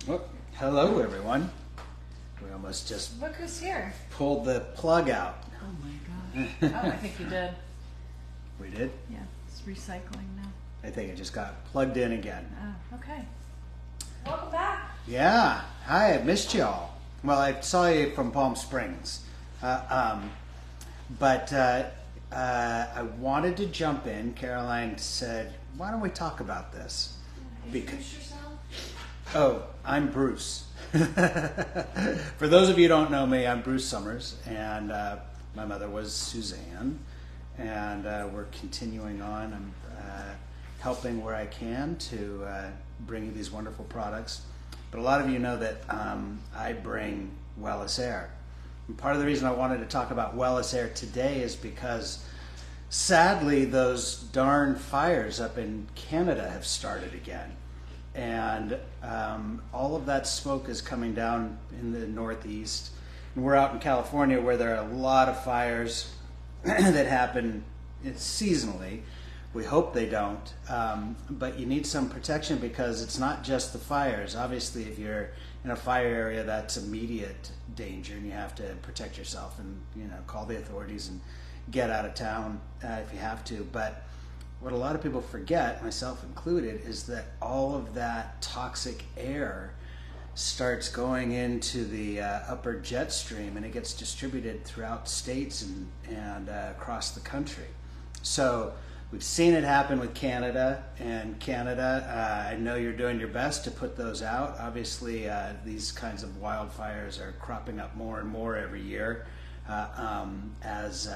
Oh, hello, everyone. We almost just Look who's here. pulled the plug out. Oh my gosh. Oh, I think you did. We did? Yeah, it's recycling now. I think it just got plugged in again. Oh, okay. Welcome back. Yeah. Hi, I missed y'all. Well, I saw you from Palm Springs. But I wanted to jump in. Caroline said, why don't we talk about this? Introduce yourself. Oh, I'm Bruce. For those of you who don't know me, I'm Bruce Summers, and my mother was Suzanne, and we're continuing on. I'm helping where I can to bring you these wonderful products. But a lot of you know that I bring Wellis Air. And part of the reason I wanted to talk about Wellis Air today is because sadly those darn fires up in Canada have started again. And all of that smoke is coming down in the Northeast. And we're out in California where there are a lot of fires that happen seasonally. We hope they don't, but you need some protection because it's not just the fires. Obviously, if you're in a fire area, that's immediate danger, and you have to protect yourself and call the authorities and get out of town if you have to. But what a lot of people forget, myself included, is that all of that toxic air starts going into the upper jet stream, and it gets distributed throughout states and across the country. So we've seen it happen with Canada, and Canada, I know you're doing your best to put those out. Obviously, these kinds of wildfires are cropping up more and more every year as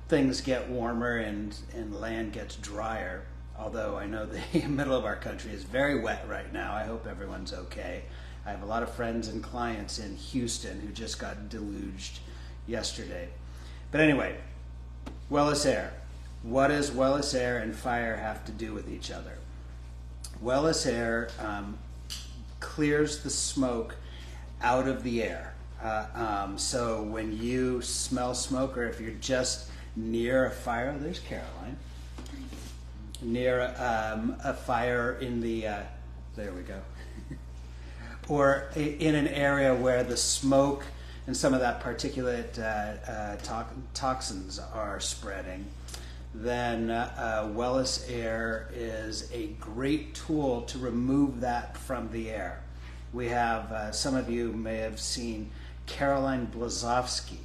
things get warmer and land gets drier. Although I know the middle of our country is very wet right now. I hope everyone's okay. I have a lot of friends and clients in Houston who just got deluged yesterday. But anyway, Wellis Air. What does Wellis Air and fire have to do with each other? Wellis Air clears the smoke out of the air. So when you smell smoke, or if you're just near a fire, there's Caroline, near a fire in the, there we go, or in an area where the smoke and some of that particulate toxins are spreading, then Wellis Air is a great tool to remove that from the air. We have, some of you may have seen Caroline Blazowski.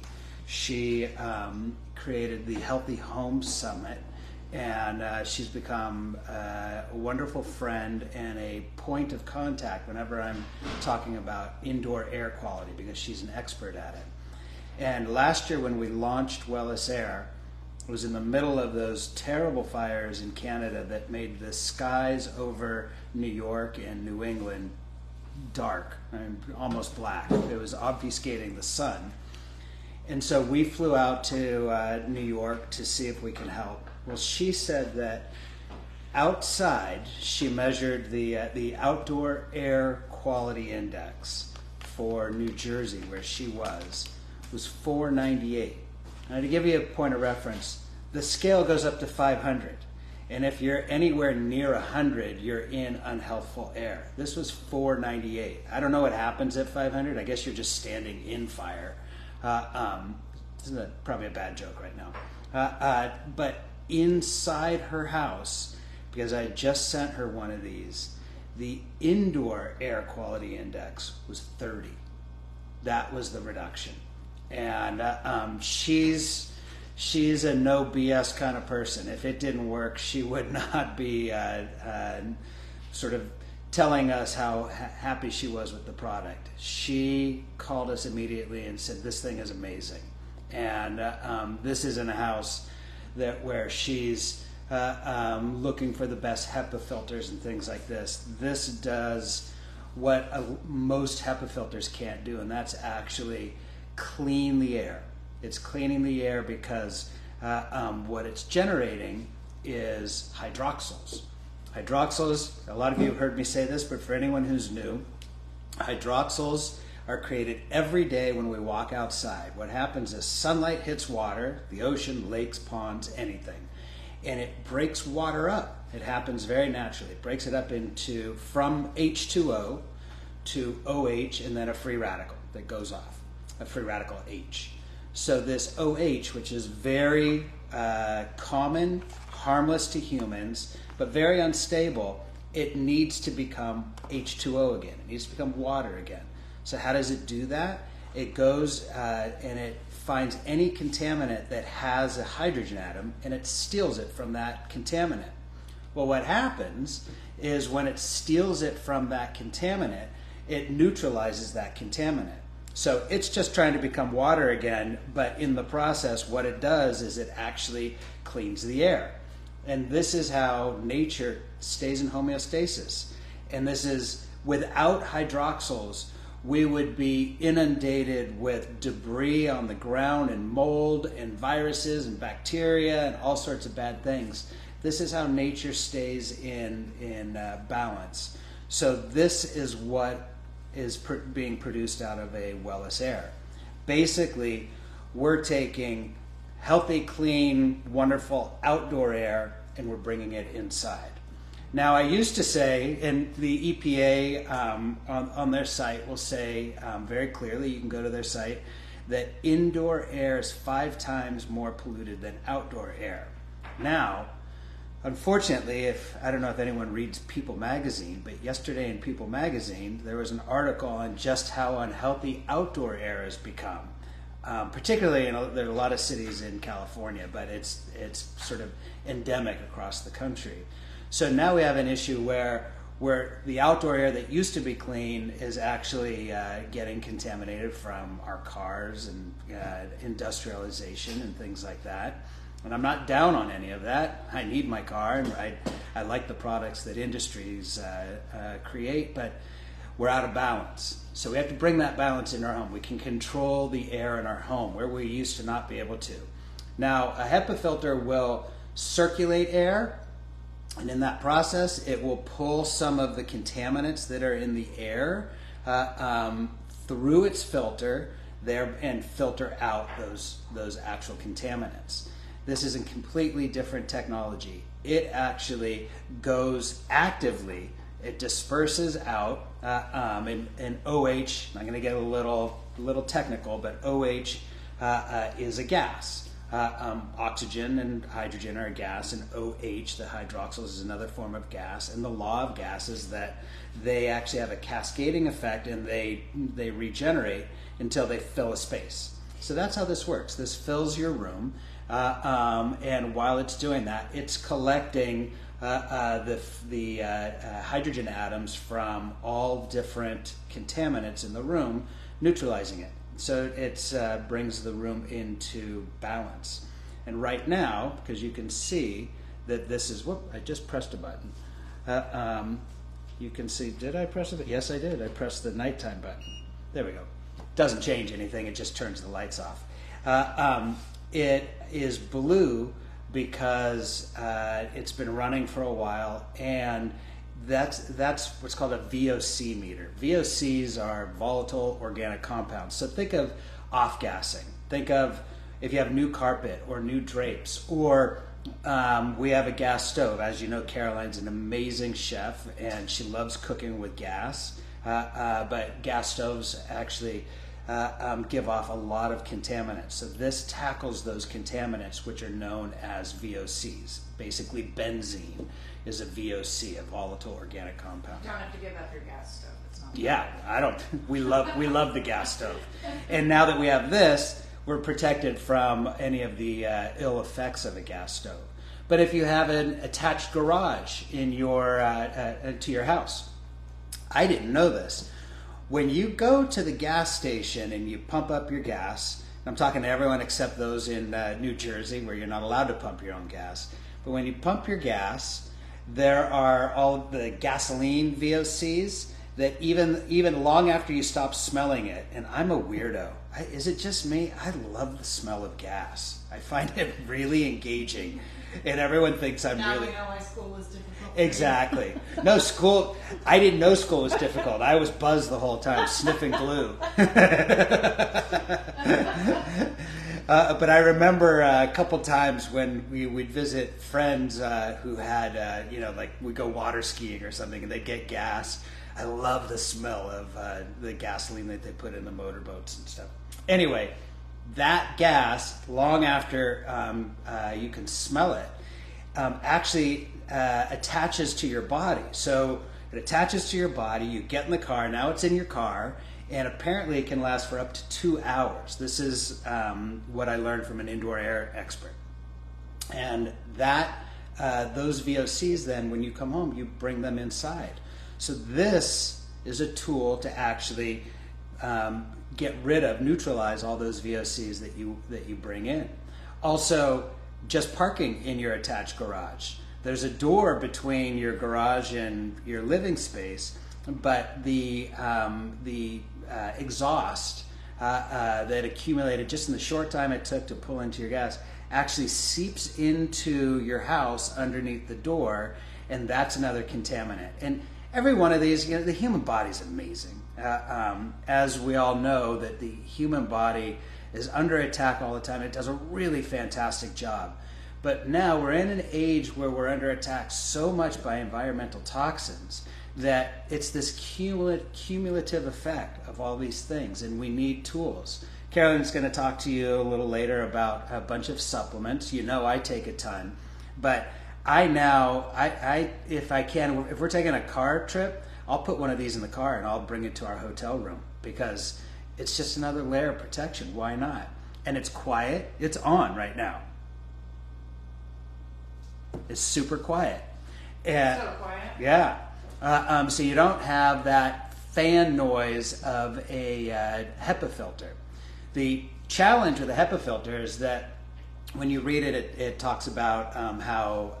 She created the Healthy Home Summit, and she's become a wonderful friend and a point of contact whenever I'm talking about indoor air quality, because she's an expert at it. And last year when we launched Wellis Air, it was in the middle of those terrible fires in Canada that made the skies over New York and New England dark, almost black. It was obfuscating the sun. And so we flew out to New York to see if we can help. Well, she said that outside, she measured the outdoor air quality index for New Jersey, where she was 498. Now, to give you a point of reference, the scale goes up to 500. And if you're anywhere near 100, you're in unhealthful air. This was 498. I don't know what happens at 500. I guess you're just standing in fire. This is probably a bad joke right now. But inside her house, because I just sent her one of these, the indoor air quality index was 30. That was the reduction. And she's a no BS kind of person. If it didn't work, she would not be sort of telling us how happy she was with the product. She called us immediately and said, this thing is amazing. And this is in a house where she's looking for the best HEPA filters and things like this. This does what most HEPA filters can't do, and that's actually clean the air. It's cleaning the air because what it's generating is hydroxyls. Hydroxyls, a lot of you have heard me say this, but for anyone who's new, hydroxyls are created every day when we walk outside. What happens is sunlight hits water, the ocean, lakes, ponds, anything, and it breaks water up. It happens very naturally. It breaks it up from H2O to OH and then a free radical that goes off, a free radical H. So this OH, which is very common, harmless to humans, but very unstable, it needs to become H2O again. It needs to become water again. So how does it do that? It goes and it finds any contaminant that has a hydrogen atom, and it steals it from that contaminant. Well, what happens is when it steals it from that contaminant, it neutralizes that contaminant. So it's just trying to become water again, but in the process, what it does is it actually cleans the air. And this is how nature stays in homeostasis. And this is without hydroxyls, we would be inundated with debris on the ground and mold and viruses and bacteria and all sorts of bad things. This is how nature stays in balance. So this is what is being produced out of a Wellis Air. Basically, we're taking healthy, clean, wonderful outdoor air and we're bringing it inside. Now, I used to say, and the EPA on their site will say very clearly, you can go to their site, that indoor air is 5 times more polluted than outdoor air. Now, unfortunately, I don't know if anyone reads People magazine, but yesterday in People magazine, there was an article on just how unhealthy outdoor air has become. Particularly, there are a lot of cities in California, but it's sort of endemic across the country. So now we have an issue where the outdoor air that used to be clean is actually getting contaminated from our cars and industrialization and things like that. And I'm not down on any of that. I need my car, and I like the products that industries create, but we're out of balance. So we have to bring that balance in our home. We can control the air in our home where we used to not be able to. Now, a HEPA filter will circulate air, and in that process, it will pull some of the contaminants that are in the air through its filter there and filter out those actual contaminants. This is a completely different technology. It actually goes actively. It disperses out, and OH. I'm going to get a little technical, but OH is a gas. Oxygen and hydrogen are a gas, and OH, the hydroxyls, is another form of gas. And the law of gas is that they actually have a cascading effect, and they regenerate until they fill a space. So that's how this works. This fills your room, and while it's doing that, it's collecting the hydrogen atoms from all different contaminants in the room, neutralizing it. So it brings the room into balance. And right now, because you can see that this is, I just pressed a button. You can see, did I press it? Yes, I did. I pressed the nighttime button. There we go. Doesn't change anything. It just turns the lights off. It is blue because it's been running for a while, and that's what's called a VOC meter. VOCs are volatile organic compounds. So think of off-gassing. Think of if you have new carpet or new drapes, or we have a gas stove. As you know, Caroline's an amazing chef, and she loves cooking with gas. But gas stoves actually give off a lot of contaminants. So this tackles those contaminants, which are known as VOCs. Basically, benzene is a VOC, a volatile organic compound. You don't have to give up your gas stove. It's not I don't. We love the gas stove. And now that we have this, we're protected from any of the ill effects of a gas stove. But if you have an attached garage in your to your house, I didn't know this. When you go to the gas station and you pump up your gas, I'm talking to everyone except those in New Jersey where you're not allowed to pump your own gas. But when you pump your gas, there are all the gasoline VOCs that even long after you stop smelling it, and I'm a weirdo. Is it just me? I love the smell of gas. I find it really engaging. And everyone thinks I'm now really... we know why school was difficult. Exactly. No, school... I didn't know school was difficult. I was buzzed the whole time, sniffing glue. But I remember a couple times when we'd visit friends who had, like we'd go water skiing or something, and they'd get gas. I love the smell of the gasoline that they put in the motorboats and stuff. Anyway, that gas, long after you can smell it, actually attaches to your body. So it attaches to your body, you get in the car, now it's in your car, and apparently it can last for up to 2 hours. This is what I learned from an indoor air expert. And that those VOCs then, when you come home, you bring them inside. So this is a tool to actually get rid of, neutralize all those VOCs that you bring in. Also, just parking in your attached garage. There's a door between your garage and your living space, but the exhaust that accumulated just in the short time it took to pull into your gas actually seeps into your house underneath the door, and that's another contaminant. And every one of these, the human body is amazing. As we all know, that the human body is under attack all the time. It does a really fantastic job. But now we're in an age where we're under attack so much by environmental toxins that it's this cumulative effect of all these things, and we need tools. Carolyn's going to talk to you a little later about a bunch of supplements. I take a ton, but if I can, if we're taking a car trip, I'll put one of these in the car and I'll bring it to our hotel room because it's just another layer of protection. Why not? And it's quiet. It's on right now. It's super quiet. And, So quiet. Yeah. So you don't have that fan noise of a HEPA filter. The challenge with a HEPA filter is that when you read it, it talks about how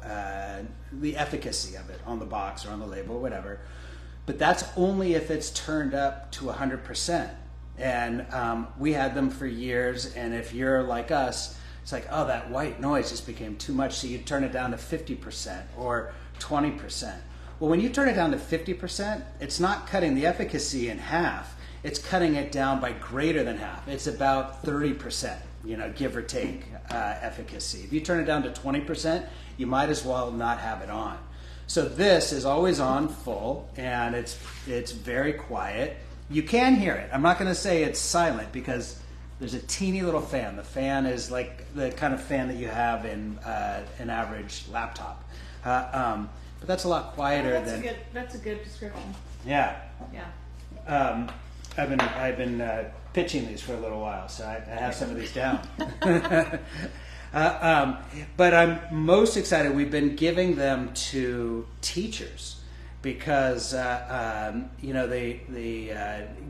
the efficacy of it on the box or on the label or whatever, but that's only if it's turned up to 100%. And we had them for years, and if you're like us, it's like, oh, that white noise just became too much, so you turn it down to 50% or 20%. Well, when you turn it down to 50%, it's not cutting the efficacy in half, it's cutting it down by greater than half. It's about 30%, give or take efficacy. If you turn it down to 20%, you might as well not have it on. So this is always on full, and it's very quiet. You can hear it. I'm not going to say it's silent because there's a teeny little fan. The fan is like the kind of fan that you have in an average laptop. But that's a lot quieter than... That's a good description. Yeah. Yeah. I've been pitching these for a little while, so I have some of these down. But I'm most excited. We've been giving them to teachers because the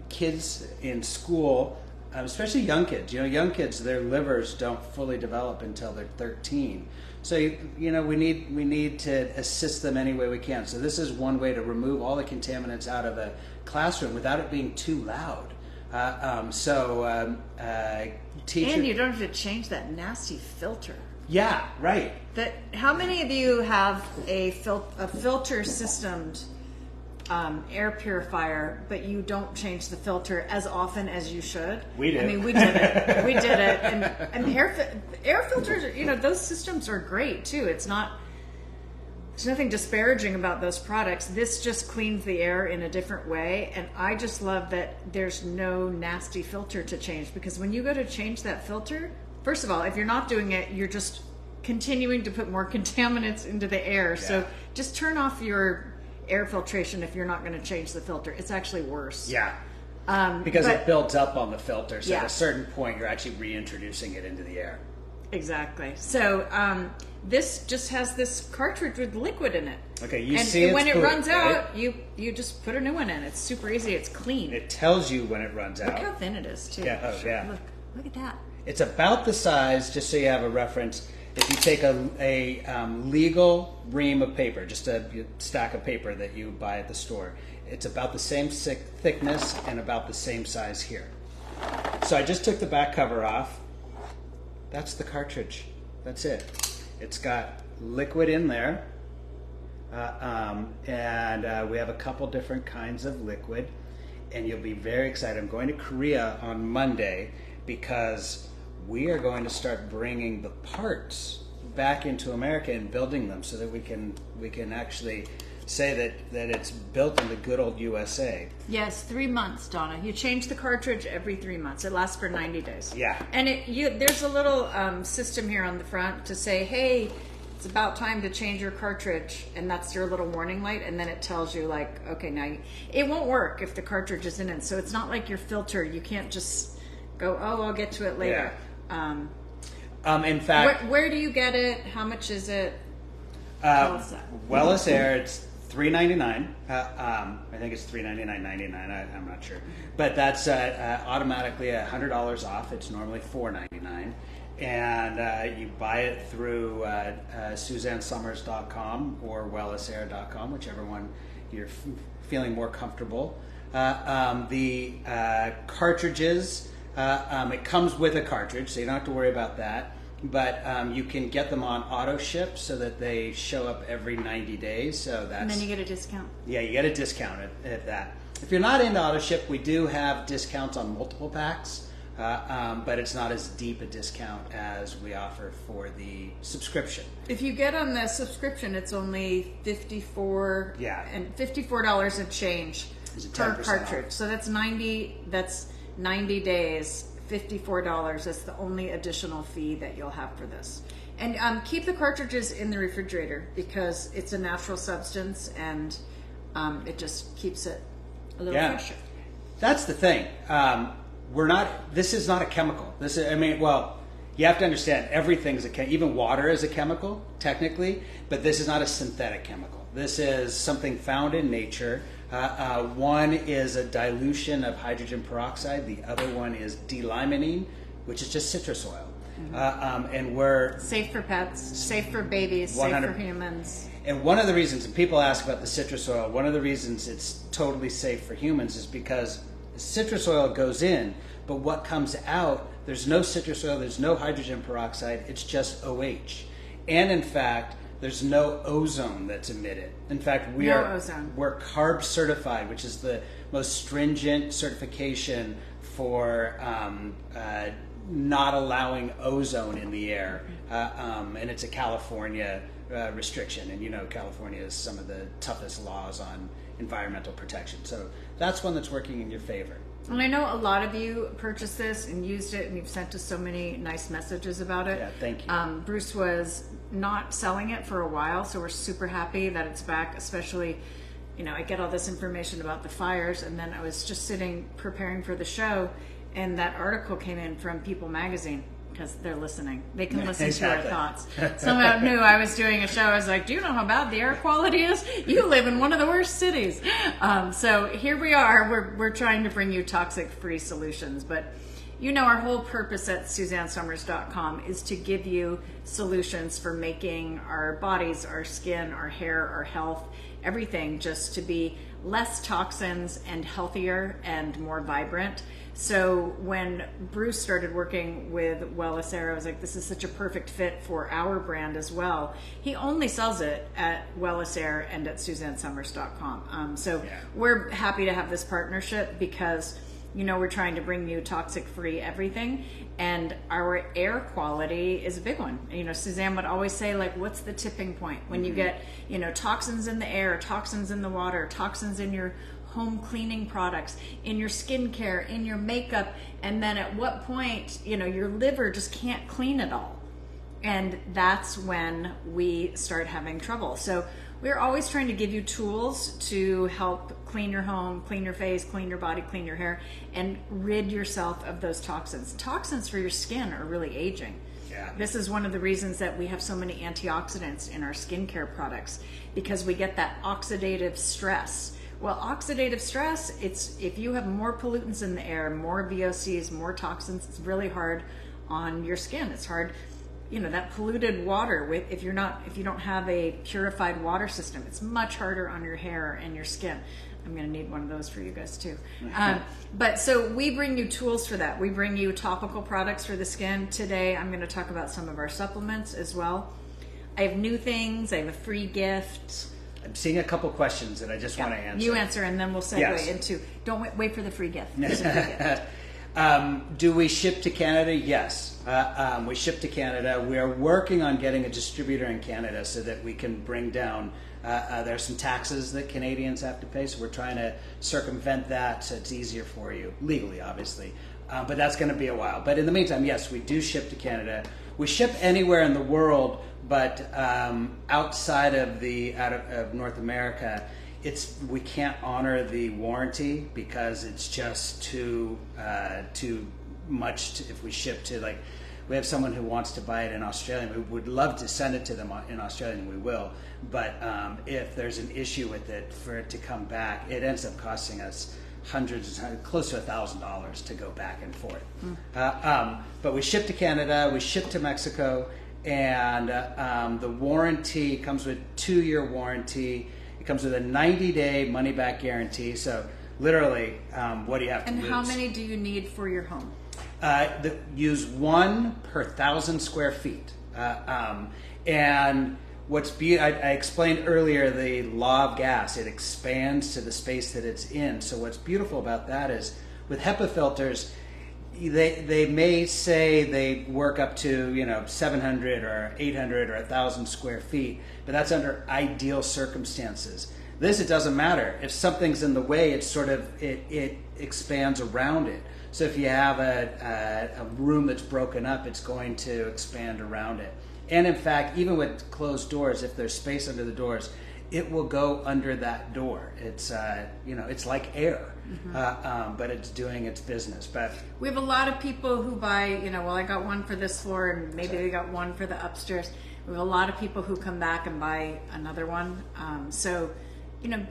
kids in school, especially young kids, their livers don't fully develop until they're 13. So we need to assist them any way we can. So this is one way to remove all the contaminants out of a classroom without it being too loud. Teacher, and you don't have to change that nasty filter. Yeah, right. How many of you have a filter systemed air purifier, but you don't change the filter as often as you should? We do. I mean, we did it. We did it. And air filters, those systems are great too. There's nothing disparaging about those products. This just cleans the air in a different way, and I just love that there's no nasty filter to change, because when you go to change that filter, first of all, if you're not doing it, you're just continuing to put more contaminants into the air. Yeah. So just turn off your air filtration if you're not going to change the filter. It's actually worse. Yeah. Because it builds up on the filter, so at a certain point you're actually reintroducing it into the air. Exactly. So this just has this cartridge with liquid in it. Okay, you and see it's when it poop, runs right? out, you just put a new one in. It's super easy. It's clean. It tells you when it runs Look out. how thin it is too. Yeah, oh, yeah. Look at that. It's about the size, just so you have a reference, if you take a legal ream of paper, just a stack of paper that you buy at the store, it's about the same thickness and about the same size here. So I just took the back cover off. That's the cartridge. That's it. It's got liquid in there, and we have a couple different kinds of liquid, and you'll be very excited. I'm going to Korea on Monday because we are going to start bringing the parts back into America and building them so that we can actually say that it's built in the good old USA. Yes, 3 months, Donna. You change the cartridge every 3 months. It lasts for 90 days. Yeah. And there's a little system here on the front to say, hey, it's about time to change your cartridge, and that's your little warning light, and then it tells you, like, okay, now it won't work if the cartridge isn't in. So it's not like your filter. You can't just go, oh, I'll get to it later. Yeah. In fact, where do you get it? How much is it? Tell us that. Wellis Air, it's $3.99. I think it's $3.99.99. I'm not sure, but that's automatically $100 off. It's normally $4.99, and you buy it through SuzanneSummers.com or WellisAir.com, whichever one you're feeling more comfortable. The cartridges, it comes with a cartridge, so you don't have to worry about that. But you can get them on auto ship so that they show up every 90 days. So that's, And then you get a discount. Yeah, you get a discount at that. If you're not into auto ship, we do have discounts on multiple packs, but it's not as deep a discount as we offer for the subscription. If you get on the subscription, it's only $54. Yeah. And $54 and change Is it per 10% cartridge. off? So that's 90 days. $54. That's the only additional fee that you'll have for this. And keep the cartridges in the refrigerator because it's a natural substance and it just keeps it a little fresher. That's the thing. This is not a chemical. You have to understand everything's even water is a chemical, technically, but this is not a synthetic chemical. This is something found in nature. One is a dilution of hydrogen peroxide. The other one is D-limonene, which is just citrus oil. And we're safe for pets, safe for babies, 100 safe for humans. And one of the reasons, and people ask about the citrus oil, one of the reasons it's totally safe for humans is because the citrus oil goes in, but what comes out, there's no citrus oil, there's no hydrogen peroxide, it's just OH. And in fact, there's no ozone that's emitted. In fact, we're CARB certified, which is the most stringent certification for not allowing ozone in the air. And it's a California restriction. And you know, California has some of the toughest laws on environmental protection. So that's one that's working in your favor. And I know a lot of you purchased this and used it, and you've sent us so many nice messages about it. Yeah, thank you. Bruce was not selling it for a while, so we're super happy that it's back, especially, I get all this information about the fires, and then I was just sitting preparing for the show, and that article came in from People Magazine, because they're listening. They can listen Exactly. to our thoughts. Somehow knew I was doing a show. I was like, do you know how bad the air quality is? You live in one of the worst cities. So here we are. We're trying to bring you toxic-free solutions. But our whole purpose at SuzanneSummers.com is to give you solutions for making our bodies, our skin, our hair, our health, everything just to be less toxins and healthier and more vibrant. So when Bruce started working with Wellis Air, I was like, this is such a perfect fit for our brand as well. He only sells it at Wellis Air and at SuzanneSummers.com. We're happy to have this partnership because, we're trying to bring you toxic-free everything. And our air quality is a big one. Suzanne would always say, like, what's the tipping point? When you get, toxins in the air, toxins in the water, toxins in your home cleaning products, in your skincare, in your makeup, and then at what point, your liver just can't clean it all. And that's when we start having trouble. So we're always trying to give you tools to help clean your home, clean your face, clean your body, clean your hair, and rid yourself of those toxins. Toxins for your skin are really aging. Yeah. This is one of the reasons that we have so many antioxidants in our skincare products, because we get that oxidative stress. Well, oxidative stress, it's if you have more pollutants in the air, more VOCs, more toxins, it's really hard on your skin. It's hard, that polluted water if you don't have a purified water system, it's much harder on your hair and your skin. I'm going to need one of those for you guys too. But so we bring you tools for that. We bring you topical products for the skin. Today, I'm going to talk about some of our supplements as well. I have new things. I have a free gift. I'm seeing a couple questions that I just want to answer. You answer, and then we'll segue into. Don't wait for the free gift. There's a free gift. Do we ship to Canada? Yes, we ship to Canada. We are working on getting a distributor in Canada so that we can bring down There's some taxes that Canadians have to pay, so we're trying to circumvent that so it's easier for you, legally, obviously. But that's going to be a while. But in the meantime, yes, we do ship to Canada. We ship anywhere in the world, but outside of of North America, we can't honor the warranty because it's just too much if we ship to, like, we have someone who wants to buy it in Australia. We would love to send it to them in Australia, and we will. But if there's an issue with it, for it to come back, it ends up costing us close to $1,000 to go back and forth. But we ship to Canada, we ship to Mexico, and the warranty comes with 2-year warranty. It comes with a 90-day money-back guarantee. So literally, what do you have to lose? And how many do you need for your home? Use 1 per 1,000 square feet. And I explained earlier the law of gas. It expands to the space that it's in. So what's beautiful about that is with HEPA filters, they may say they work up to 700 or 800 or 1,000 square feet, but that's under ideal circumstances. It doesn't matter. If something's in the way, it expands around it. So if you have a room that's broken up, it's going to expand around it. And in fact, even with closed doors, if there's space under the doors, it will go under that door. It's it's like air, but it's doing its business. But we have a lot of people who buy, I got one for this floor, and maybe they got one for the upstairs. We have a lot of people who come back and buy another one. So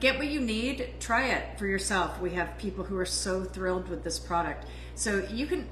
get what you need, try it for yourself. We have people who are so thrilled with this product. So you can,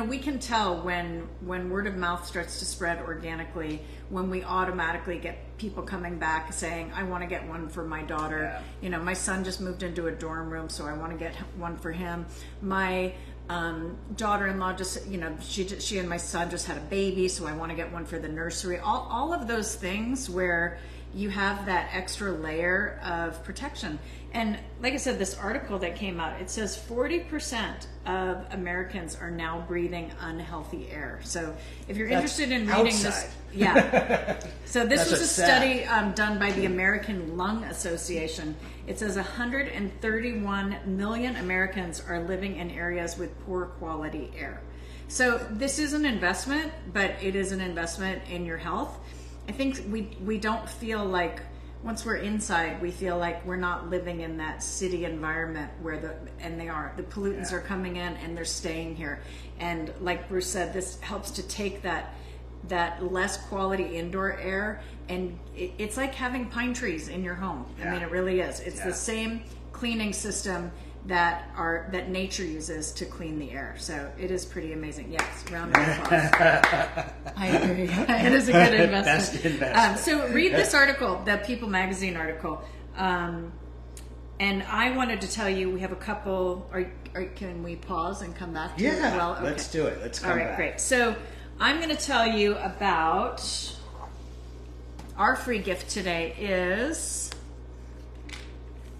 we can tell when word of mouth starts to spread organically, when we automatically get people coming back saying, I want to get one for my daughter. Yeah. My son just moved into a dorm room, so I want to get one for him. My daughter-in-law just, she and my son just had a baby, so I want to get one for the nursery. All of those things where you have that extra layer of protection. And like I said, this article that came out, it says 40% of Americans are now breathing unhealthy air. So if you're interested in reading outside. this, so this That's was a what's study done by the American Lung Association. It says 131 million Americans are living in areas with poor quality air. So this is an investment, but it is an investment in your health. I think we don't feel like, once we're inside, we feel like we're not living in that city environment where the pollutants are coming in and they're staying here. And like Bruce said, this helps to take that less quality indoor air, and it's like having pine trees in your home. I mean, it really is. It's the same cleaning system that nature uses to clean the air. So it is pretty amazing. Yes, round of applause. I agree. It is a good investment. Best investment. So read this article, the People Magazine article. And I wanted to tell you, we have a couple. Can we pause and come back to it? Well, okay. Let's do it. Let's come back. All right, great. So I'm going to tell you about our free gift today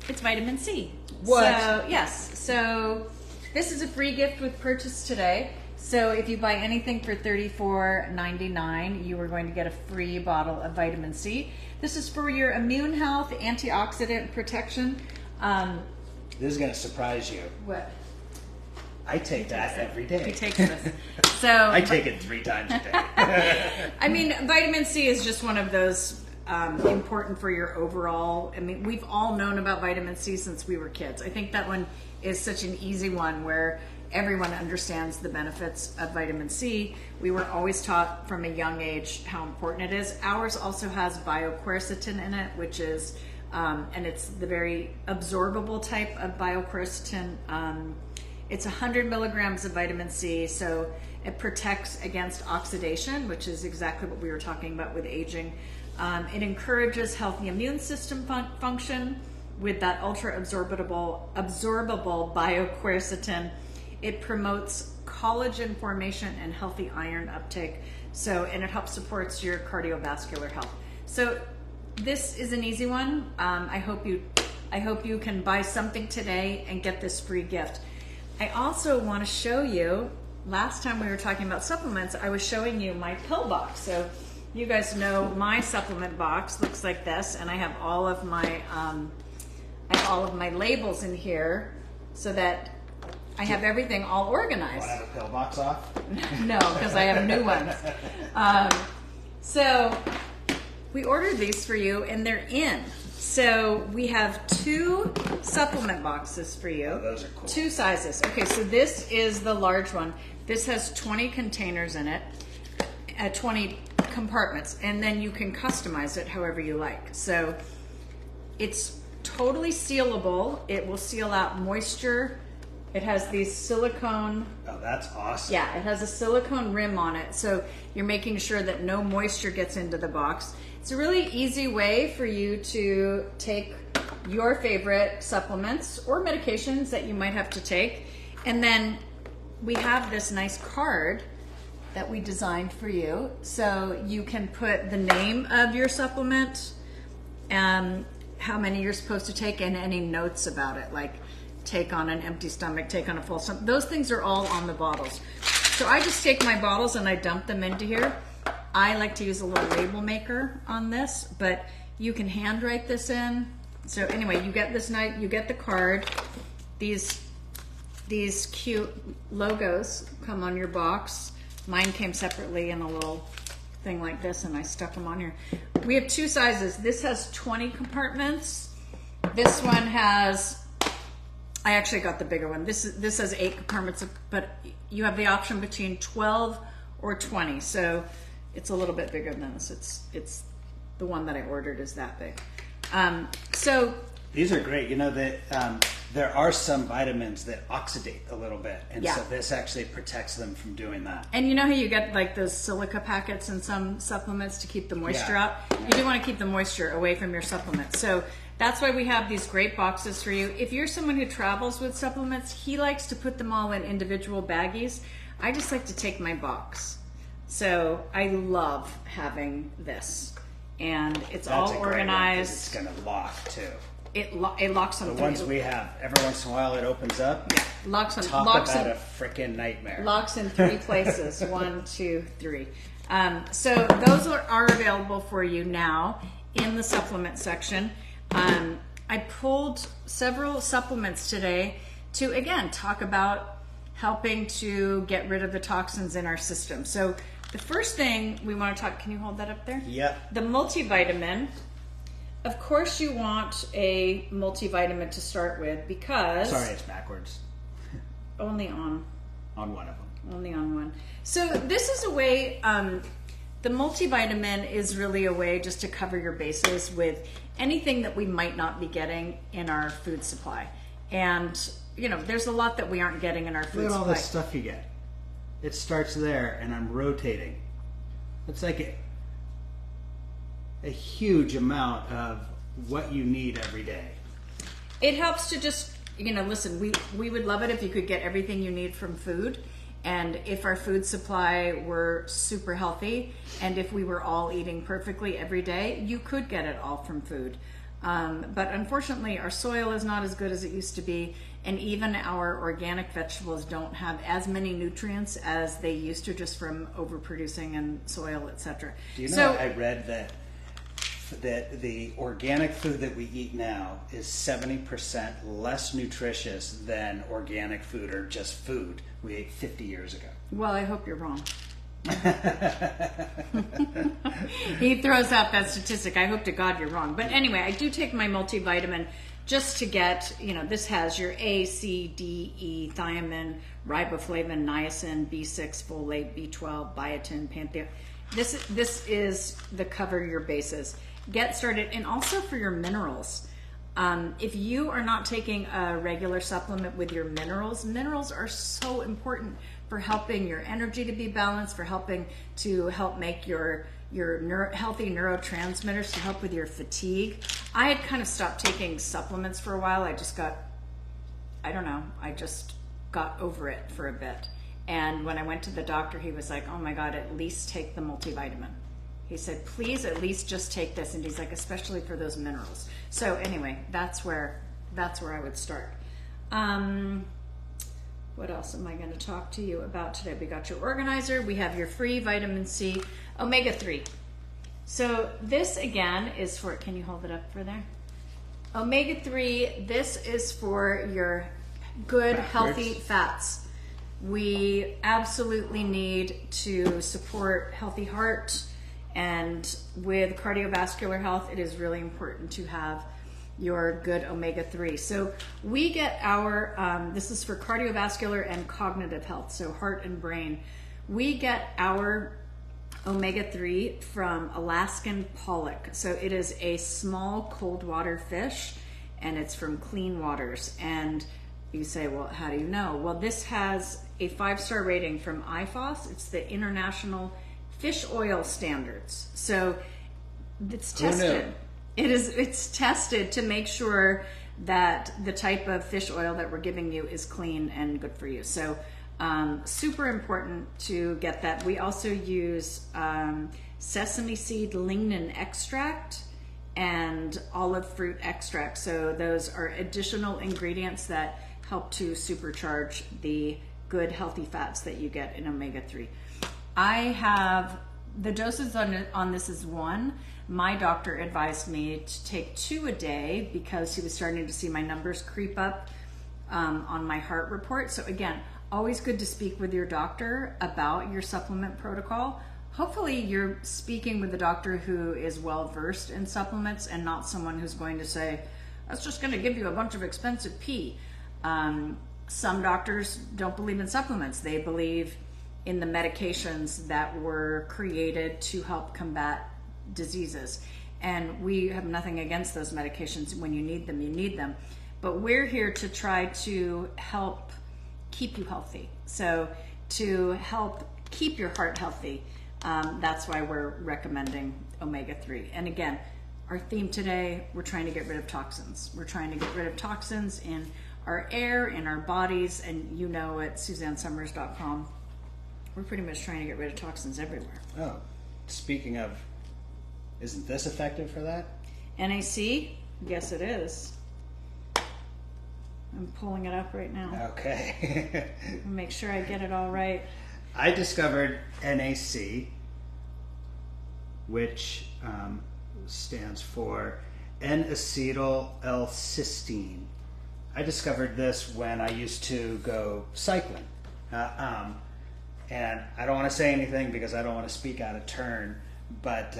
it's vitamin C. What? So, yes. So this is a free gift with purchase today. So if you buy anything for $34.99, you are going to get a free bottle of vitamin C. This is for your immune health, antioxidant protection. This is going to surprise you. What? I take that every day. He takes this. So I take it 3 times a day. I mean, vitamin C is just one of those important for your overall. I mean, we've all known about vitamin C since we were kids. I think that one is such an easy one where everyone understands the benefits of vitamin C. We were always taught from a young age how important it is. Ours also has bioquercetin in it, which is, and it's the very absorbable type of bioquercetin. It's 100 milligrams of vitamin C, so it protects against oxidation, which is exactly what we were talking about with aging. It encourages healthy immune system function with that ultra absorbable bioquercetin. It promotes collagen formation and healthy iron uptake. And it helps supports your cardiovascular health. So this is an easy one. I hope you can buy something today and get this free gift. I also want to show you, last time we were talking about supplements, I was showing you my pill box. So you guys know my supplement box looks like this, and I have all of my labels in here so that I have everything all organized. Want to have a pill box off? No, because I have new ones. So we ordered these for you, and they're in. So we have 2 supplement boxes for you. Oh, those are cool. 2 sizes. Okay, so this is the large one. This has 20 containers in it, 20 compartments, and then you can customize it however you like. So it's totally sealable. It will seal out moisture. It has these silicone. Oh, that's awesome. Yeah, it has a silicone rim on it, so you're making sure that no moisture gets into the box. It's a really easy way for you to take your favorite supplements or medications that you might have to take. And then we have this nice card that we designed for you, so you can put the name of your supplement, how many you're supposed to take, and any notes about it, like take on an empty stomach, take on a full stomach. Those things are all on the bottles. So I just take my bottles and I dump them into here. I like to use a little label maker on this, but you can handwrite this in. So anyway, you get this night, you get the card. These cute logos come on your box. Mine came separately in a little thing like this, and I stuck them on here. We have 2 sizes. This has 20 compartments. This one has, I actually got the bigger one. This has 8 compartments, but you have the option between 12 or 20. So it's a little bit bigger than this. It's the one that I ordered is that big. So these are great. You know that there are some vitamins that oxidate a little bit, and Yeah. so this actually protects them from doing that. And you know how you get like those silica packets in some supplements to keep the moisture Yeah. out? You do want to keep the moisture away from your supplements. So that's why we have these great boxes for you. If you're someone who travels with supplements, he likes to put them all in individual baggies. I just like to take my box. So I love having this. And it's That's all a great one 'cause organized. it's going to lock too. It locks on The three. ones we have, every once in a while it opens up. Yeah, locks on Talk locks about in, a freaking nightmare. locks in 3 places. 1, 2, 3. So those are available for you now in the supplement section. I pulled several supplements today to, again, talk about helping to get rid of the toxins in our system. So the first thing we want to talk, can you hold that up there? Yep. The multivitamin. Of course you want a multivitamin to start with because... Sorry, it's backwards Only on on one of them. Only on one. So this is a way, the multivitamin is really a way just to cover your bases with anything that we might not be getting in our food supply. And, you know, there's a lot that we aren't getting in our food Look at all supply. this stuff you get. It starts there, and I'm rotating. It's like a huge amount of what you need every day. It helps to just, you know, listen, we would love it if you could get everything you need from food. And if our food supply were super healthy, and if we were all eating perfectly every day, you could get it all from food. But unfortunately, our soil is not as good as it used to be, and even our organic vegetables don't have as many nutrients as they used to, just from overproducing in soil, etc. Do you know, I read that the organic food that we eat now is 70% less nutritious than organic food or just food we ate 50 years ago. Well, I hope you're wrong. He throws out that statistic. I hope to God you're wrong. But anyway, I do take my multivitamin just to get, you know, this has your A, C, D, E, thiamine, riboflavin, niacin, B6, folate, B12, biotin, pantheon. This is the cover your bases. Get started, and also for your minerals. If you are not taking a regular supplement with your minerals, minerals are so important for helping your energy to be balanced, for helping to help make your healthy neurotransmitters, to help with your fatigue. I had kind of stopped taking supplements for a while. I just got over it for a bit. And when I went to the doctor, he was like, oh my God, at least take the multivitamin. He said, please at least just take this. And he's like, especially for those minerals. So anyway, that's where I would start. What else am I going to talk to you about today? We got your organizer. We have your free vitamin C, omega-3. So this again is for, can you hold it up for there? Omega-3, this is for your good, healthy fats. We absolutely need to support healthy heart, and with cardiovascular health, it is really important to have your good omega-3. So we get our, this is for cardiovascular and cognitive health, so heart and brain. We get our omega-3 from Alaskan pollock. So it is a small cold water fish, and it's from clean waters. And you say, well, how do you know? Well, this has a 5-star rating from IFOS. It's the International Fish Oil Standards. So it's tested. It's tested to make sure that the type of fish oil that we're giving you is clean and good for you. So super important to get that. We also use sesame seed lignin extract and olive fruit extract. So those are additional ingredients that help to supercharge the good healthy fats that you get in omega-3. I have, the doses on this is 1. My doctor advised me to take 2 a day because he was starting to see my numbers creep up on my heart report. So again, always good to speak with your doctor about your supplement protocol. Hopefully you're speaking with a doctor who is well versed in supplements and not someone who's going to say, that's just going to give you a bunch of expensive pee. Some doctors don't believe in supplements. They believe in the medications that were created to help combat diseases. And we have nothing against those medications. When you need them, you need them. But we're here to try to help keep you healthy. So to help keep your heart healthy, that's why we're recommending omega-3. And again, our theme today, we're trying to get rid of toxins. We're trying to get rid of toxins in our air, in our bodies, and you know at SuzanneSummers.com, we're pretty much trying to get rid of toxins everywhere. Oh, speaking of, isn't this effective for that? NAC? Yes, it is. I'm pulling it up right now. Okay. I'll make sure I get it all right. I discovered NAC, which stands for N-acetyl-L-cysteine. I discovered this when I used to go cycling. And I don't want to say anything because I don't want to speak out of turn, but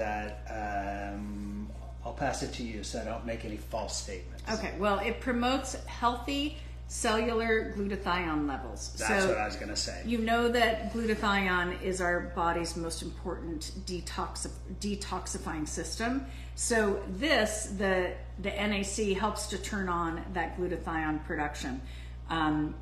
I'll pass it to you so I don't make any false statements. Okay, well, it promotes healthy cellular glutathione levels. That's what I was going to say. You know that glutathione is our body's most important detoxifying system. So this, the NAC, helps to turn on that glutathione production. And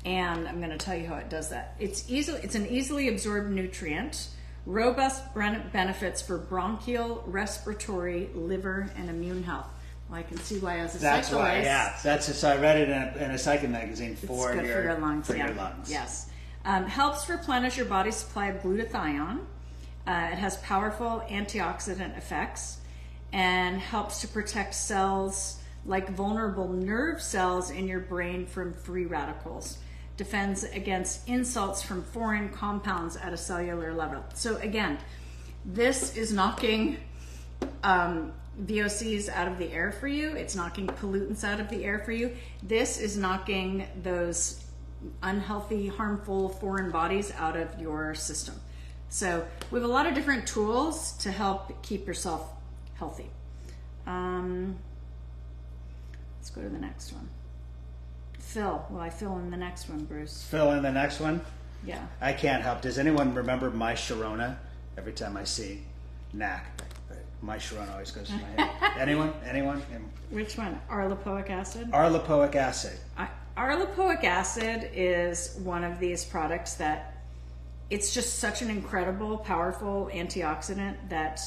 I'm going to tell you how it does that. It's an easily absorbed nutrient, robust benefits for bronchial, respiratory, liver, and immune health. Well, I can see why as a cyclist. That's why, yeah. So I read it in a cycling magazine for it's good for your lungs. Your lungs. Yes. Helps replenish your body's supply of glutathione. It has powerful antioxidant effects and helps to protect cells like vulnerable nerve cells in your brain from free radicals. Defends against insults from foreign compounds at a cellular level. So again, this is knocking VOCs out of the air for you. It's knocking pollutants out of the air for you. This is knocking those unhealthy, harmful foreign bodies out of your system. So we have a lot of different tools to help keep yourself healthy. Let's go to the next one. Will I fill in the next one, Bruce? Fill in the next one? Yeah. I can't help. Does anyone remember my Sharona? Every time I see NAC, my Sharona always goes to my head. Anyone? Which one? Arlipoic acid? Arlipoic acid. Arlipoic acid is one of these products that it's just such an incredible, powerful antioxidant that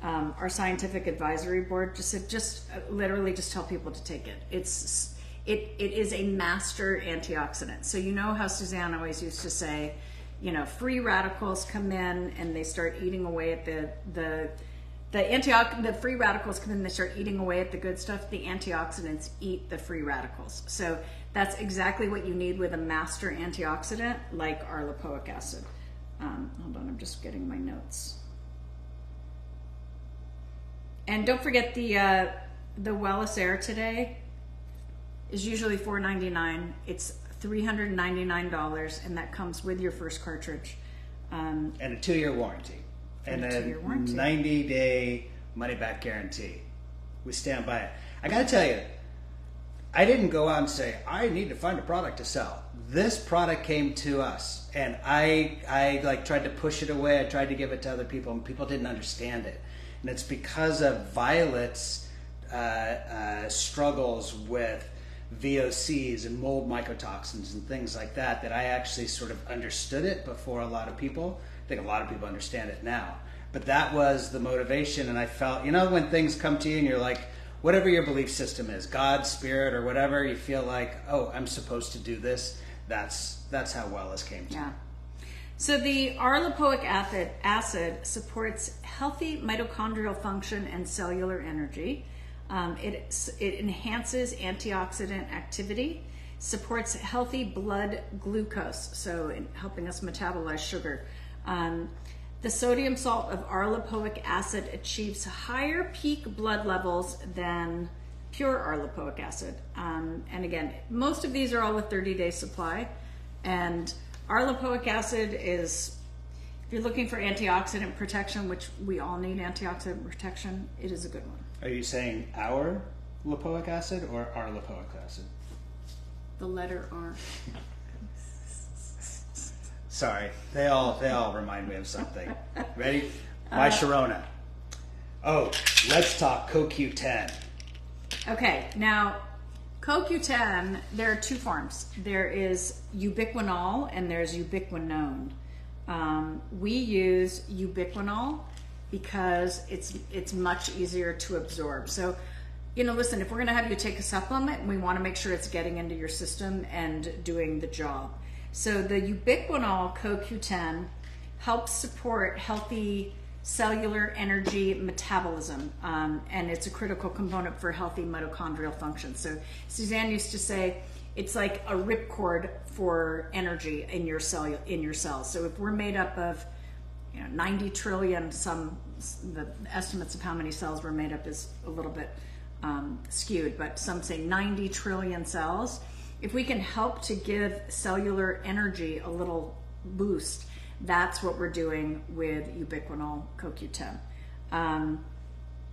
our scientific advisory board just literally tell people to take it. It is a master antioxidant. So you know how Suzanne always used to say, free radicals come in and they start eating away at the free radicals come in, they start eating away at the good stuff. The antioxidants eat the free radicals. So that's exactly what you need with a master antioxidant like our lipoic acid. Hold on, I'm just getting my notes. And don't forget the Wellis Air today is usually $4.99. It's $399, and that comes with your first cartridge. And a 2-year warranty. And a 2-year warranty. 90-day money-back guarantee. We stand by it. I got to tell you, I didn't go out and say, I need to find a product to sell. This product came to us, and I like tried to push it away. I tried to give it to other people, and people didn't understand it. And it's because of Violet's struggles with VOCs and mold mycotoxins and things like that I actually sort of understood it before a lot of people. I think a lot of people understand it now. But that was the motivation, and I felt, when things come to you and you're like, whatever your belief system is, God, spirit, or whatever, you feel like, oh, I'm supposed to do this. That's how Wellis came to me. Yeah. So the R-lipoic acid supports healthy mitochondrial function and cellular energy. It enhances antioxidant activity, supports healthy blood glucose, so helping us metabolize sugar. The sodium salt of R-lipoic acid achieves higher peak blood levels than pure R-lipoic acid. And again, most of these are all a 30-day supply. And R-lipoic acid is, if you're looking for antioxidant protection, which we all need antioxidant protection, it is a good one. Are you saying our lipoic acid or our lipoic acid? The letter R. Sorry, they all remind me of something. Ready? My Sharona. Oh, let's talk CoQ10. Okay, now CoQ10, there are two forms. There is ubiquinol and there's ubiquinone. We use ubiquinol because it's much easier to absorb. So, listen, if we're going to have you take a supplement, we want to make sure it's getting into your system and doing the job. So the ubiquinol CoQ10 helps support healthy cellular energy metabolism, and it's a critical component for healthy mitochondrial function. So Suzanne used to say it's like a ripcord for energy in your cells. So if we're made up of 90 trillion, the estimates of how many cells we're made up is a little bit skewed, but some say 90 trillion cells. If we can help to give cellular energy a little boost, that's what we're doing with ubiquinol CoQ10.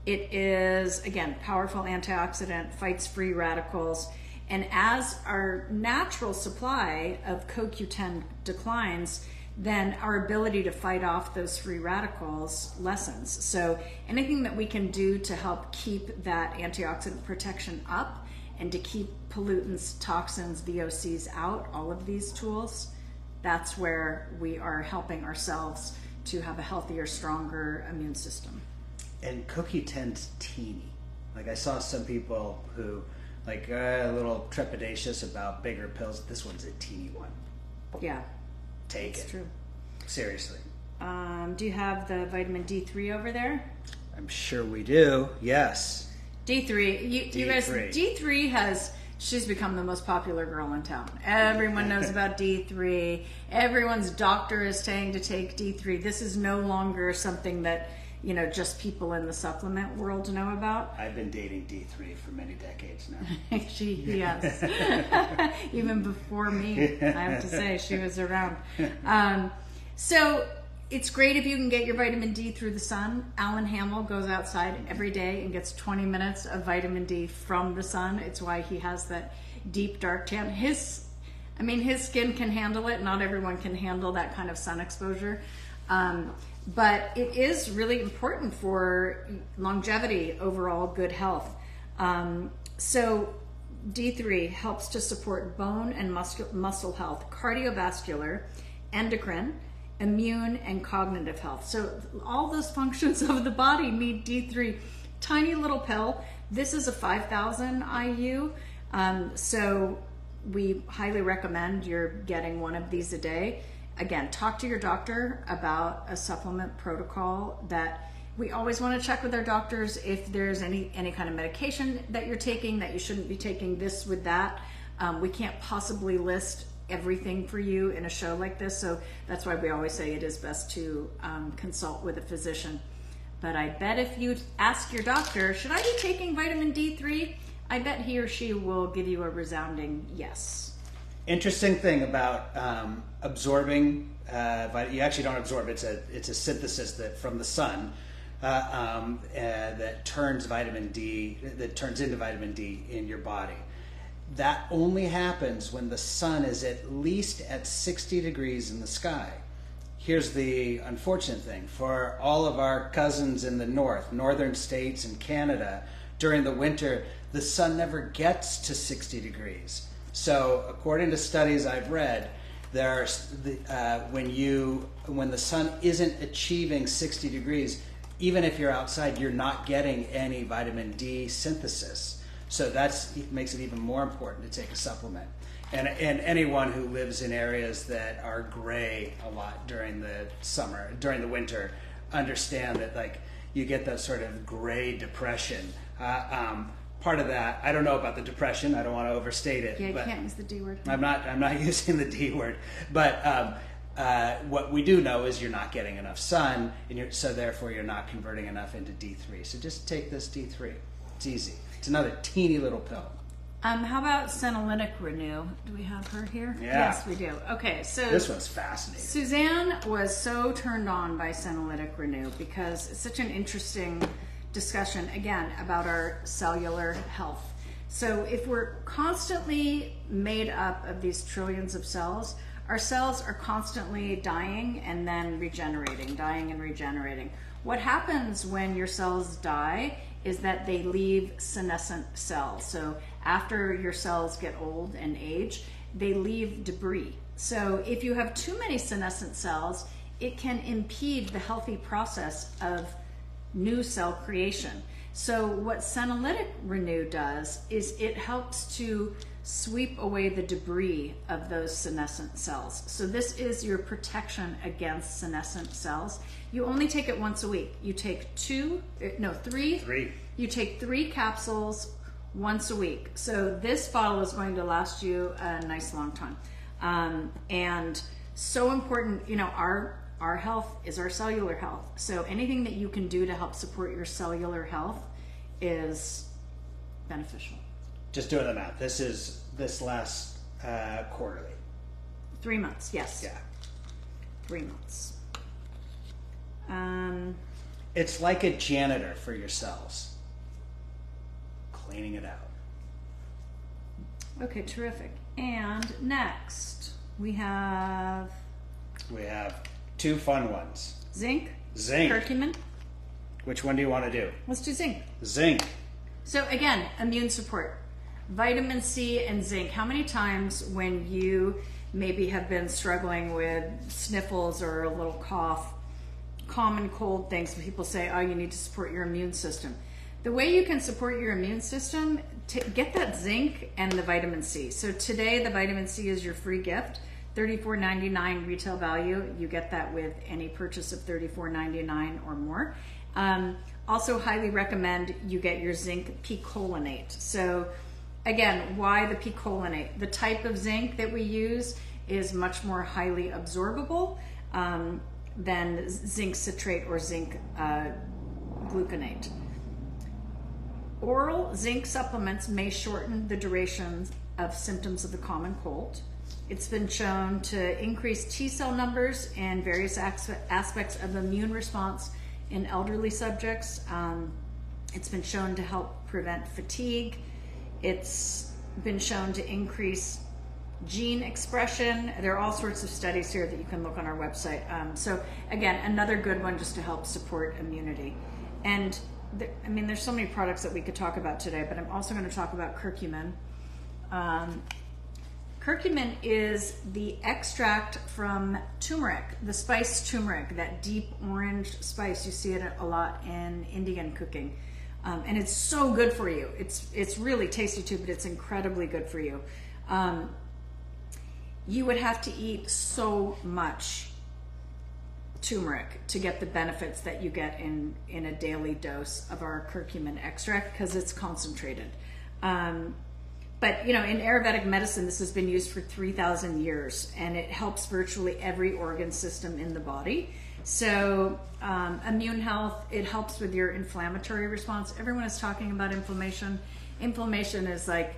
It is, again, powerful antioxidant, fights free radicals, and as our natural supply of CoQ10 declines, then our ability to fight off those free radicals lessens. So anything that we can do to help keep that antioxidant protection up and to keep pollutants, toxins, VOCs out, all of these tools, that's where we are helping ourselves to have a healthier, stronger immune system. And CoQ10's teeny. Like I saw some people who a little trepidatious about bigger pills. This one's a teeny one. Yeah. Take That's it. true. Seriously. Do you have the vitamin D3 over there? I'm sure we do. Yes. D3. You guys, D3 she's become the most popular girl in town. Everyone knows about D3. Everyone's doctor is saying to take D3. This is no longer something that, just people in the supplement world know about. I've been dating D3 for many decades now. Yes. Even before me, I have to say, she was around. So it's great if you can get your vitamin D through the sun. Alan Hamill goes outside every day and gets 20 minutes of vitamin D from the sun. It's why he has that deep dark tan. His skin can handle it. Not everyone can handle that kind of sun exposure. But it is really important for longevity, overall good health. So D3 helps to support bone and muscle health, cardiovascular, endocrine, immune, and cognitive health. So all those functions of the body need D3. Tiny little pill. This is a 5,000 IU. So we highly recommend you're getting one of these a day. Again, talk to your doctor about a supplement protocol. That we always want to check with our doctors if there's any kind of medication that you're taking that you shouldn't be taking this with that. We can't possibly list everything for you in a show like this, so that's why we always say it is best to consult with a physician. But I bet if you ask your doctor, should I be taking vitamin D3? I bet he or she will give you a resounding yes. Interesting thing about absorbing, you actually don't absorb, it's a synthesis that from the sun that turns vitamin D, that turns into vitamin D in your body. That only happens when the sun is at least at 60 degrees in the sky. Here's the unfortunate thing. For all of our cousins in the northern states and Canada, during the winter, the sun never gets to 60 degrees. So according to studies I've read, when the sun isn't achieving 60 degrees, even if you're outside, you're not getting any vitamin D synthesis. So it makes it even more important to take a supplement. And anyone who lives in areas that are gray a lot during the winter, understand that like you get that sort of gray depression. Part of that, I don't know about the depression. I don't want to overstate it. Yeah, you can't use the D word. I'm not using the D word. But what we do know is you're not getting enough sun, and so therefore you're not converting enough into D3. So just take this D3. It's easy. It's another teeny little pill. How about Senolytic Renew? Do we have her here? Yeah. Yes, we do. Okay, so This one's fascinating. Suzanne was so turned on by Senolytic Renew because it's such an interesting discussion, again, about our cellular health. So if we're constantly made up of these trillions of cells, our cells are constantly dying and then regenerating, dying and regenerating. What happens when your cells die is that they leave senescent cells. So after your cells get old and age, they leave debris. So if you have too many senescent cells, it can impede the healthy process of new cell creation. So what Senolytic Renew does is it helps to sweep away the debris of those senescent cells. So this is your protection against senescent cells. You only take it once a week. You take three. You take 3 capsules once a week. So this bottle is going to last you a nice long time. And so important, our health is our cellular health. So anything that you can do to help support your cellular health is beneficial. Just doing the math. This lasts quarterly. 3 months, yes. Yeah. 3 months. It's like a janitor for your cells. Cleaning it out. Okay, terrific. And next, we have 2 fun ones. zinc, Zinc. curcumin. Which one do you want to do? Let's do zinc. Zinc. So again, immune support. Vitamin C and zinc. How many times when you maybe have been struggling with sniffles or a little cough, common cold things, people say, oh, you need to support your immune system. The way you can support your immune system, get that zinc and the vitamin C. So today the vitamin C is your free gift, $34.99 retail value. You get that with any purchase of $34.99 or more. Also highly recommend you get your zinc picolinate. So again, why the picolinate? The type of zinc that we use is much more highly absorbable than zinc citrate or zinc gluconate. Oral zinc supplements may shorten the duration of symptoms of the common cold. It's been shown to increase T cell numbers and various aspects of the immune response in elderly subjects. It's been shown to help prevent fatigue. It's been shown to increase gene expression. There are all sorts of studies here that you can look on our website. So again, another good one just to help support immunity. And there's so many products that we could talk about today, but I'm also going to talk about curcumin. Curcumin is the extract from turmeric, the spice turmeric, that deep orange spice. You see it a lot in Indian cooking. And it's so good for you. It's really tasty too, but it's incredibly good for you. You would have to eat so much turmeric to get the benefits that you get in a daily dose of our curcumin extract because it's concentrated. But in Ayurvedic medicine, this has been used for 3,000 years, and it helps virtually every organ system in the body. So immune health, it helps with your inflammatory response. Everyone is talking about inflammation. Inflammation is like,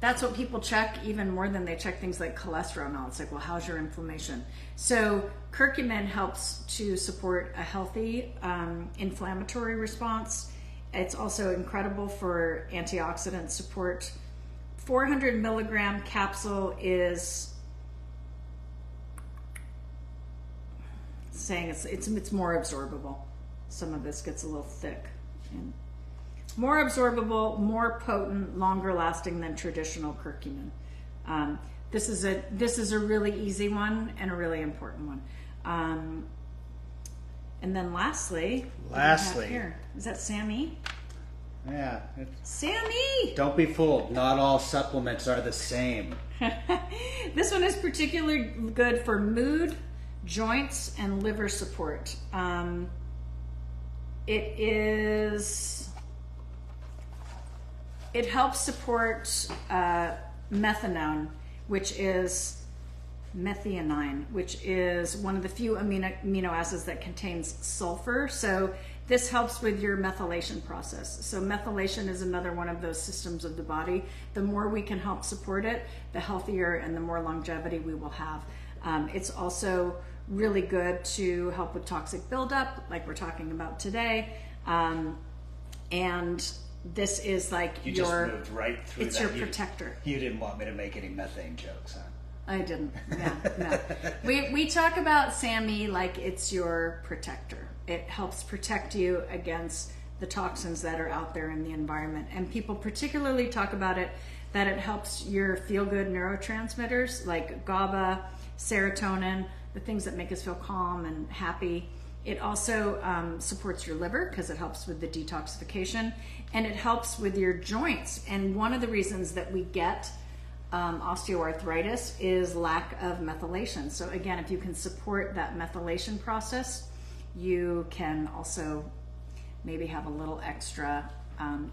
that's what people check even more than they check things like cholesterol now. It's like, well, how's your inflammation? So curcumin helps to support a healthy inflammatory response. It's also incredible for antioxidant support. 400 milligram capsule is saying it's more absorbable. Some of this gets a little thick. And more absorbable, more potent, longer lasting than traditional curcumin. This is a really easy one and a really important one. And then lastly, what do we have here? Is that Sammy? Yeah. Sammy! Don't be fooled. Not all supplements are the same. This one is particularly good for mood, joints, and liver support. It helps support methionine, which is one of the few amino acids that contains sulfur. So this helps with your methylation process. So methylation is another one of those systems of the body. The more we can help support it, the healthier and the more longevity we will have. It's also really good to help with toxic buildup, like we're talking about today. And this is like you just moved right through it's that. Your protector. You didn't want me to make any methane jokes, huh? I didn't. Yeah, no. We talk about Sammy like it's your protector. It helps protect you against the toxins that are out there in the environment. And people particularly talk about it, that it helps your feel-good neurotransmitters like GABA, serotonin, the things that make us feel calm and happy. It also supports your liver because it helps with the detoxification, and it helps with your joints. And one of the reasons that we get osteoarthritis is lack of methylation. So again, if you can support that methylation process, you can also maybe have a little extra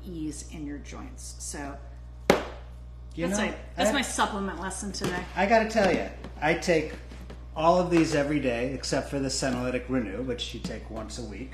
ease in your joints. So that's my supplement lesson today. I got to tell you, I take all of these every day except for the Senolytic Renew, which you take once a week.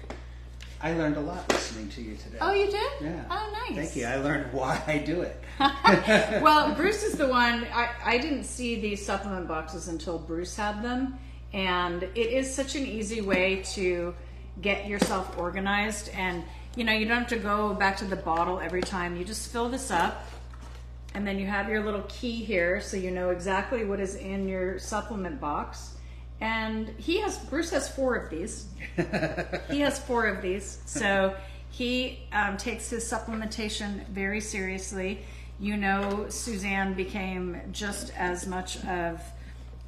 I learned a lot listening to you today. Oh, you did? Yeah. Oh, nice. Thank you. I learned why I do it. Well, Bruce is the one. I didn't see these supplement boxes until Bruce had them. And it is such an easy way to get yourself organized. And, you don't have to go back to the bottle every time. You just fill this up. And then you have your little key here so you know exactly what is in your supplement box. And Bruce has 4 of these. He has 4 of these. So he takes his supplementation very seriously. Suzanne became just as much of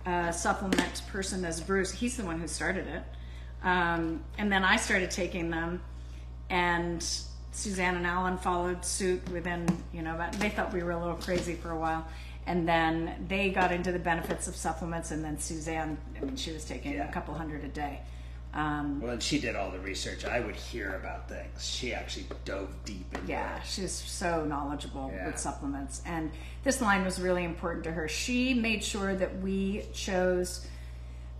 a supplement person as Bruce. He's the one who started it. And then I started taking them, and Suzanne and Alan followed suit within, they thought we were a little crazy for a while. And then they got into the benefits of supplements, and then Suzanne, she was taking a couple hundred a day. Well, and she did all the research. I would hear about things. She actually dove deep into it. She's so knowledgeable with supplements. And this line was really important to her. She made sure that we chose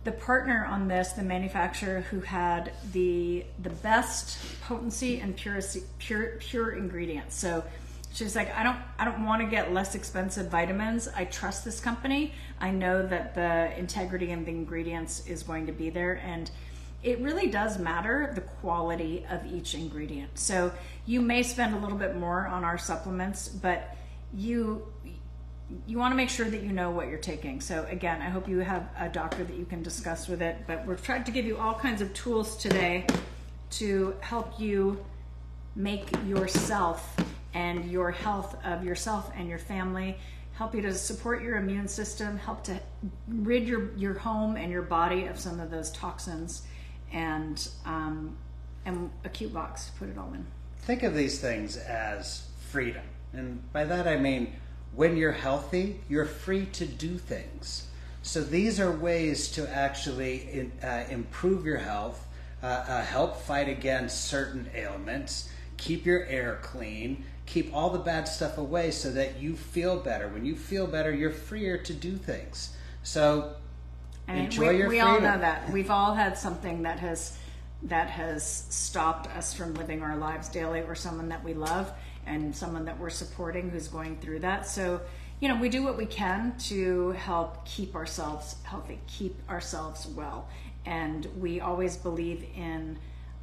the partner on this, the manufacturer who had the best potency and pure ingredients. So she's like, I don't want to get less expensive vitamins. I trust this company. I know that the integrity of the ingredients is going to be there, and it really does matter the quality of each ingredient. So you may spend a little bit more on our supplements, but you want to make sure that you know what you're taking. So again, I hope you have a doctor that you can discuss with it, but we're trying to give you all kinds of tools today to help you make yourself and your health of yourself and your family, help you to support your immune system, help to rid your home and your body of some of those toxins, and a cute box to put it all in. Think of these things as freedom. And by that I mean, when you're healthy, you're free to do things. So these are ways to actually improve your health, help fight against certain ailments, keep your air clean, keep all the bad stuff away so that you feel better. When you feel better, you're freer to do things. So I mean, Enjoy your we all freedom. know that. We've all had something that has stopped us from living our lives daily, or someone that we love and someone that we're supporting who's going through that. So, we do what we can to help keep ourselves healthy, keep ourselves well. And we always believe in,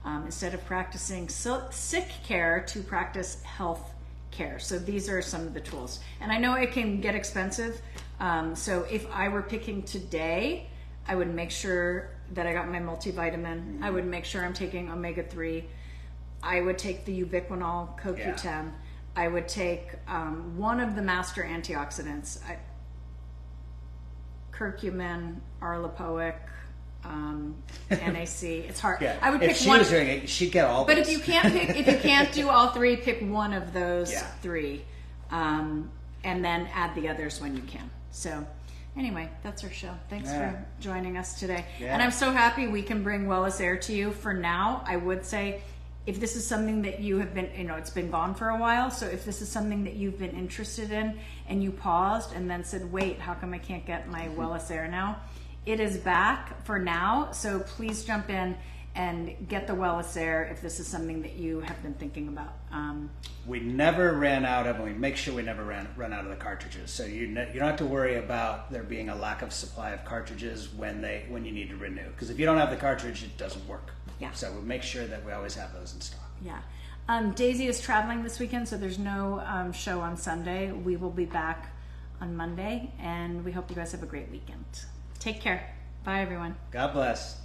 instead of practicing sick care, to practice health care. So these are some of the tools. And I know it can get expensive. So if I were picking today, I would make sure that I got my multivitamin. I would make sure I'm taking omega-3. I would take the ubiquinol CoQ10. Yeah. I would take one of the master antioxidants, curcumin, arlipoic, NAC. It's hard. Yeah. I would if pick she one. was doing it, she'd get all But this. if you can't do all three, pick one of those Yeah. three, and then add the others when you can. So, anyway, that's our show. Thanks for joining us today. Yeah. And I'm so happy we can bring Wellis Air to you. For now, I would say, if this is something that you have been, it's been gone for a while. So if this is something that you've been interested in, and you paused and then said, "Wait, how come I can't get my Wellis Air now?" It is back for now. So please jump in and get the Wellis Air if this is something that you have been thinking about. We never ran out of, and we make sure we never run out of the cartridges. So you don't have to worry about there being a lack of supply of cartridges when you need to renew. Because if you don't have the cartridge, it doesn't work. Yeah. So we make sure that we always have those in stock. Yeah. Daisy is traveling this weekend, so there's no show on Sunday. We will be back on Monday, and we hope you guys have a great weekend. Take care. Bye, everyone. God bless.